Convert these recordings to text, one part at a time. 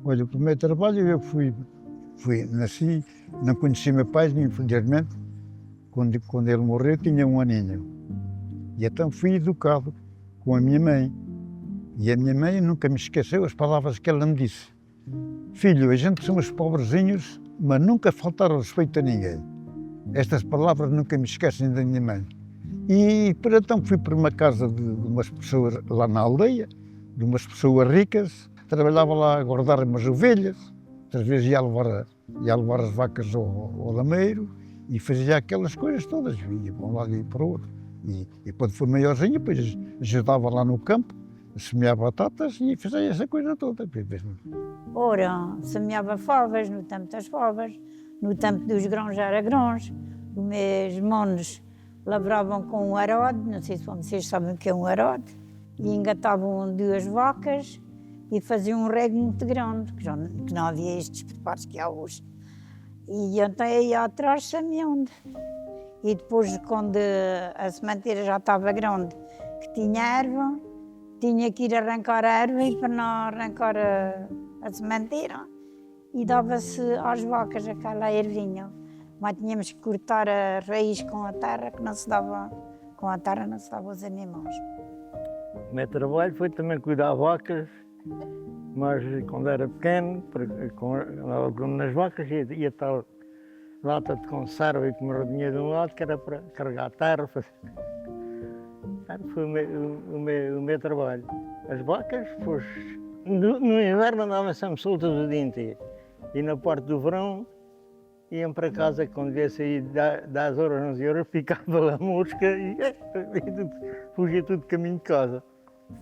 Olha, o primeiro trabalho nasci, não conheci meu pai, infelizmente, quando ele morreu tinha 1 aninho. E então fui educado com a minha mãe. E a minha mãe nunca me esqueceu as palavras que ela me disse. Filho, a gente somos pobrezinhos, mas nunca faltar respeito a ninguém. Estas palavras nunca me esquecem da minha mãe. E por então fui para uma casa de umas pessoas lá na aldeia, de umas pessoas ricas. Trabalhava lá a guardar umas ovelhas, outras vezes ia levar as vacas ao lameiro e fazia aquelas coisas todas, ia para um lado e para o outro. E quando foi maiorzinho, depois ajudava lá no campo, a semear batatas e fazia essa coisa toda. Ora, semeava favas, no tempo das favas, no tempo dos grãos era grãos, os meus monos lavravam com um arado, não sei se vocês sabem o que é um arado, e engatavam 2 vacas e faziam um rego muito grande, que não havia estes preparos que há hoje. E então eu ia atrás semeando. E depois, quando a sementeira já estava grande, que tinha erva, tinha que ir arrancar a erva e para não arrancar a sementeira e dava-se às vacas aquela ervinha. Mas tínhamos que cortar a raiz com a terra, que não se dava, com a terra não se dava aos animais. O meu trabalho foi também cuidar de vacas, mas quando era pequeno, nas vacas ia tal lata de conserva e comer o dinheiro de um lado, que era para carregar a terra. Foi o meu trabalho. As vacas, pois, no inverno andavam sempre soltas o dia inteiro. E na parte do verão, iam para casa, quando devia sair 10 horas, 11 horas, picava lá a mosca e fugia tudo de caminho de casa.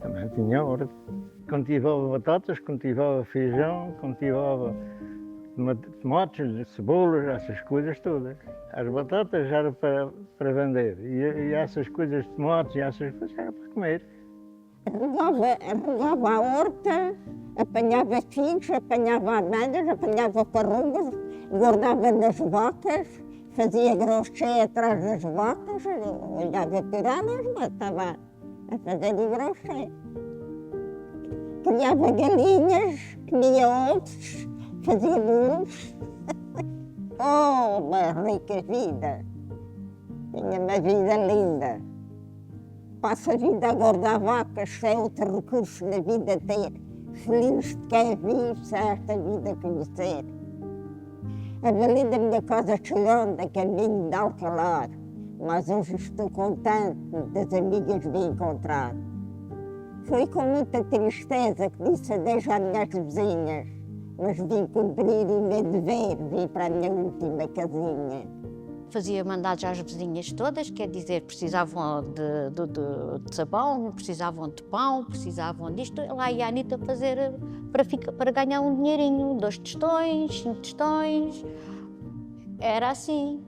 Também tinha hora. Cultivava batatas, cultivava feijão, cultivava tomates, cebolas, essas coisas todas. As batatas eram para vender e essas coisas, tomates e essas coisas, eram para comer. Arrugava a horta, apanhava figos, apanhava abelhas, apanhava farrugas, guardava nas vacas, fazia crochê atrás das vacas, olhava por elas, mas estava a fazer o crochê. Criava galinhas, comia ovos, fazia bolos. Oh, uma rica vida! Tinha uma vida linda. Passa a vida a guardar vacas, sem outro recurso na vida ter. Feliz de quem vive sem esta vida conhecer. A valida da minha casa chorando a caminho de Alcalar, mas hoje estou contente das amigas me encontrar. Foi com muita tristeza que disse adeus às minhas vizinhas, mas vim cumprir o meu dever, vim para a minha última casinha. Fazia mandados às vizinhas todas, quer dizer, precisavam de sabão, precisavam de pão, precisavam disto. Lá ia a Anita fazer para ganhar um dinheirinho, 2 tostões, 5 tostões. Era assim.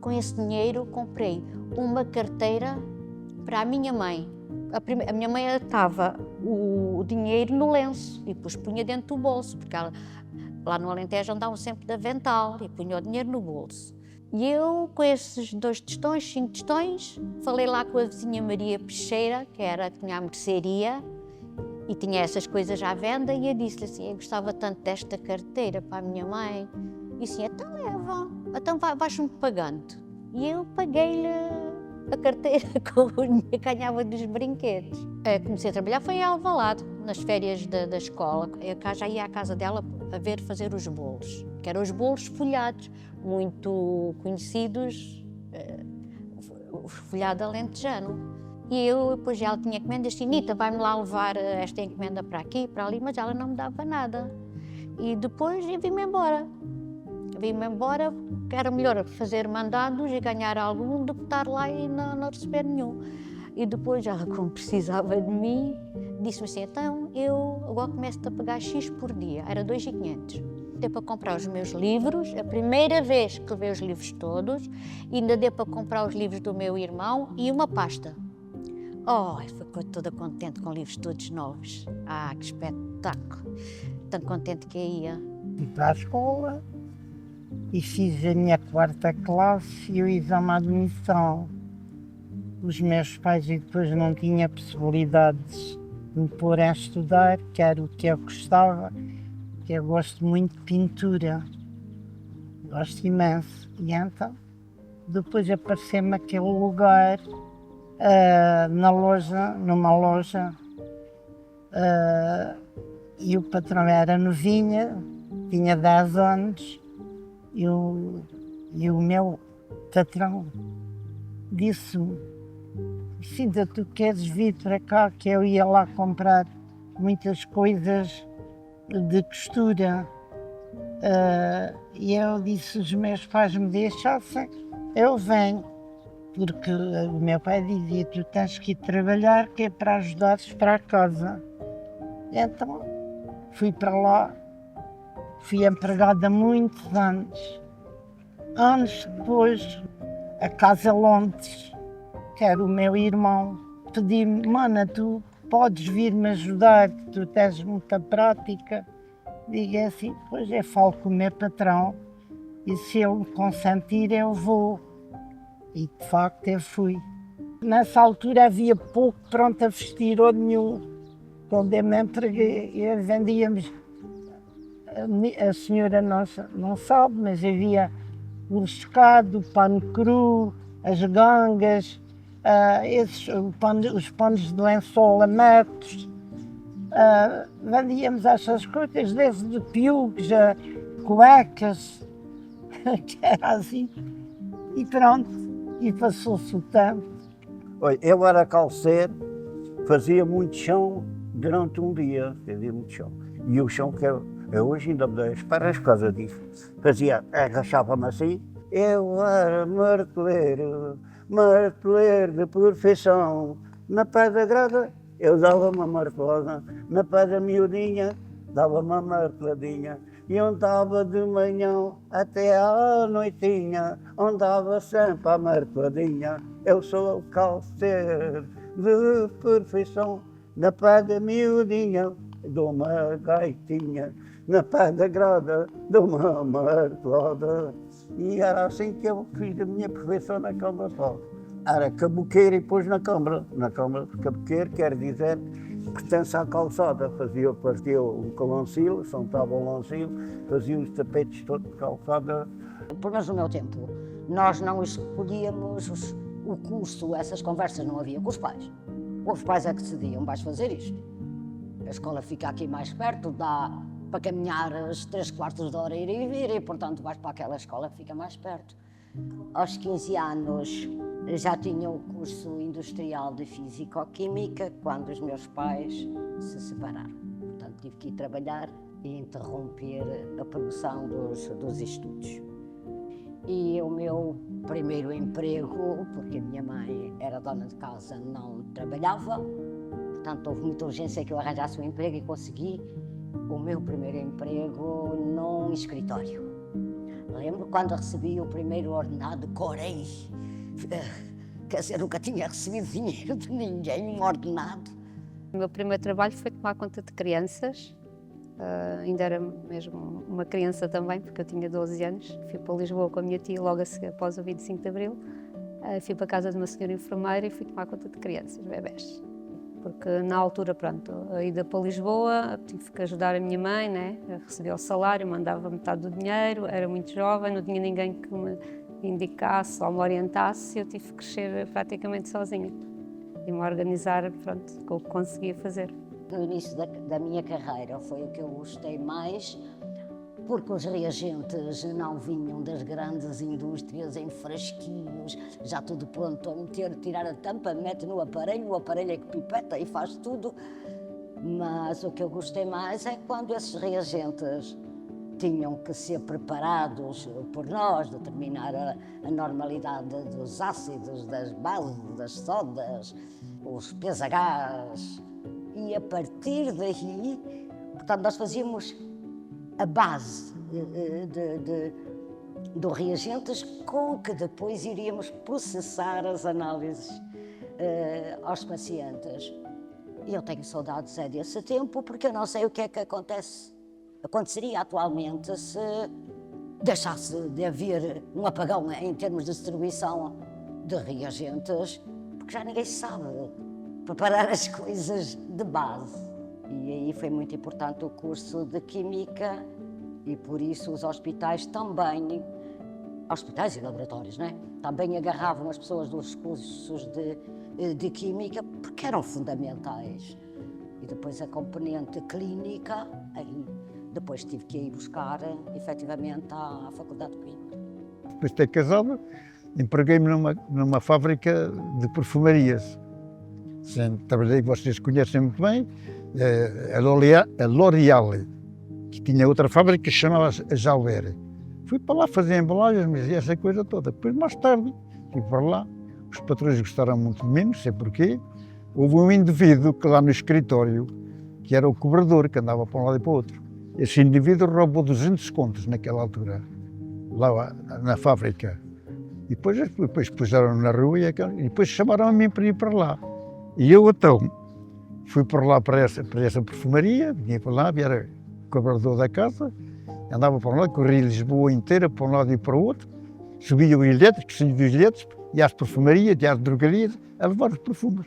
Com esse dinheiro comprei uma carteira para a minha mãe. A minha mãe atava o dinheiro no lenço e depois punha dentro do bolso, porque lá no Alentejo andavam sempre de avental e punha o dinheiro no bolso. E eu, com esses 2 tostões, 5 tostões, falei lá com a vizinha Maria Peixeira, que tinha a mercearia e tinha essas coisas à venda, e eu disse-lhe assim, eu gostava tanto desta carteira para a minha mãe. E assim, então leva, então vais-me pagando. E eu paguei-lhe a carteira com o dinheiro que ganhava dos brinquedos. Comecei a trabalhar foi em Alvalade, nas férias da escola. Eu já ia à casa dela a ver fazer os bolos, que eram os bolos folhados, muito conhecidos, o folhado alentejano. E eu, depois ela tinha encomendas, assim, Nita, vai-me lá levar esta encomenda para aqui, para ali, mas ela não me dava nada. E depois eu vim-me embora. Que era melhor fazer mandados e ganhar algum do que estar lá e não receber nenhum. E depois ela, como precisava de mim, disse-me assim, então eu agora começo-te a pagar X por dia, era 2.500. Deu para comprar os meus livros, a primeira vez que levei os livros todos, e ainda deu para comprar os livros do meu irmão e uma pasta. Oh, ficou toda contente com livros todos novos. Ah, que espetáculo! Tão contente que ia. Fui para a escola e fiz a minha 4ª classe e o exame de admissão. Os meus pais depois não tinham possibilidades de me pôr a estudar, que era o que eu gostava. que eu gosto muito de pintura, gosto imenso. E então, depois apareceu-me aquele lugar numa loja, e o patrão era novinha, tinha 10 anos, e o meu patrão disse-me: Cida, tu queres vir para cá, que eu ia lá comprar muitas coisas de costura. E eu disse: se os meus pais me deixassem, eu venho. Porque o meu pai dizia: tu tens que ir trabalhar, que é para ajudares para a casa. Então fui para lá, fui empregada muitos anos. Anos depois, a Casa Lontes, que era o meu irmão, pedi-me: mana, tu podes vir-me ajudar, que tu tens muita prática. Digo assim: pois eu falo com o meu patrão e se ele consentir eu vou. E de facto eu fui. Nessa altura havia pouco pronto a vestir ou nenhum. Quando eu me empreguei, vendíamos, a senhora não sabe, mas havia o rescado, o pano cru, as gangas, os panos de lençol a metros. Vendíamos essas coisas, desde piugos a cuecas, que era assim. E pronto, e passou-se o tempo. Olha, eu era calceiro, fazia muito chão durante um dia, fazia muito chão. E o chão que eu hoje ainda me deixo para por causa disso. Fazia, agachava-me assim. Eu era marteleiro de profissão. Na pé da grada eu dava uma martelada, na pé da miudinha dava uma marteladinha. E andava de manhã até à noitinha, andava sempre à marteladinha. Eu sou calceiro de profissão, na pé da miudinha dou uma gaitinha, na pé da grada dou uma martelada. E era assim que eu fiz a minha profissão na Câmara Sol. Era caboqueiro e pus na Câmara. Na Câmara, caboqueiro quer dizer pertence à calçada. Partia o calancil, sentava o lancil, fazia os tapetes todos de calçada. Pelo menos no meu tempo, nós não escolhíamos o curso, essas conversas não havia com os pais. Os pais é que decidiam: vais fazer isto. A escola fica aqui mais perto, dá para caminhar as 3/4 de hora ir e vir, e portanto vais para aquela escola que fica mais perto. Aos 15 anos já tinha o curso industrial de Físico-Química quando os meus pais se separaram. Portanto, tive que ir trabalhar e interromper a produção dos estudos. E o meu primeiro emprego, porque a minha mãe era dona de casa, não trabalhava, portanto houve muita urgência que eu arranjasse um emprego e consegui o meu primeiro emprego num escritório. Lembro quando recebi o primeiro ordenado, corei. Quer dizer, nunca tinha recebido dinheiro de ninguém, um ordenado. O meu primeiro trabalho foi tomar conta de crianças. Ainda era mesmo uma criança também, porque eu tinha 12 anos. Fui para Lisboa com a minha tia logo após o 25 de Abril. Fui para a casa de uma senhora enfermeira e fui tomar conta de crianças, bebés. Porque na altura, pronto, a ida para Lisboa, tive que ajudar a minha mãe, né? Recebia o salário, mandava metade do dinheiro, era muito jovem, não tinha ninguém que me indicasse ou me orientasse. Eu tive que crescer praticamente sozinha e me organizar, pronto, com o que conseguia fazer. No início da minha carreira foi o que eu gostei mais, porque os reagentes não vinham das grandes indústrias em frasquinhos, já tudo pronto a meter, tirar a tampa, mete no aparelho, o aparelho é que pipeta e faz tudo. Mas o que eu gostei mais é quando esses reagentes tinham que ser preparados por nós, determinar a normalidade dos ácidos, das bases, das sodas, os pHs. E a partir daí, portanto, nós fazíamos a base dos reagentes com que depois iríamos processar as análises aos pacientes. E eu tenho saudades desse tempo, porque eu não sei o que é que aconteceria atualmente se deixasse de haver um apagão em termos de distribuição de reagentes, porque já ninguém sabe preparar as coisas de base. E aí foi muito importante o curso de Química e por isso os hospitais também, hospitais e laboratórios, né? Também agarravam as pessoas dos cursos de Química porque eram fundamentais. E depois a componente clínica, aí depois tive que ir buscar efetivamente à Faculdade de Química. Depois de ter casado, empreguei-me numa fábrica de perfumarias. Trabalhei, vocês conhecem muito bem, a L'Oréal, que tinha outra fábrica que chamava-se Jalver. Fui para lá fazer embalagens, mas essa coisa toda. Depois, mais tarde, fui para lá. Os patrões gostaram muito de mim, não sei porquê. Houve um indivíduo que lá no escritório, que era o cobrador, que andava para um lado e para o outro. Esse indivíduo roubou 200 contos naquela altura, lá na fábrica. E depois puseram na rua e depois chamaram a mim para ir para lá. E eu então fui para lá para essa perfumaria, vinha para lá, era cobrador da casa, andava para lá, corria Lisboa inteira, para um lado e para o outro, subia os ilhetes, descia os ilhetes, ia às perfumarias, ia às drogarias, a levar os perfumes.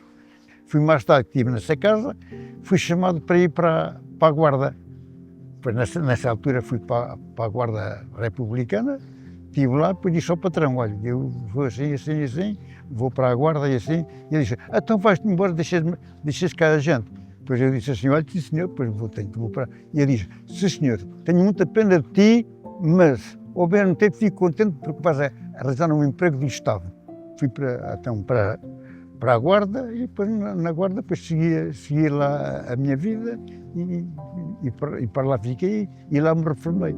Fui mais tarde, que estive nessa casa, fui chamado para ir para a Guarda. Depois, nessa altura fui para a Guarda Republicana, estive lá, depois disse ao patrão, olha, eu vou assim, assim, assim, vou para a Guarda e assim. E ele disse, então vais-te embora, deixas cá a gente. Depois eu disse assim, olha, sim senhor, depois vou para... E ele disse, sim senhor, tenho muita pena de ti, mas ao mesmo tempo fico contente porque vais arranjar um emprego do Estado. Fui para a Guarda e depois na Guarda depois segui lá a minha vida e para lá fiquei e lá me reformei.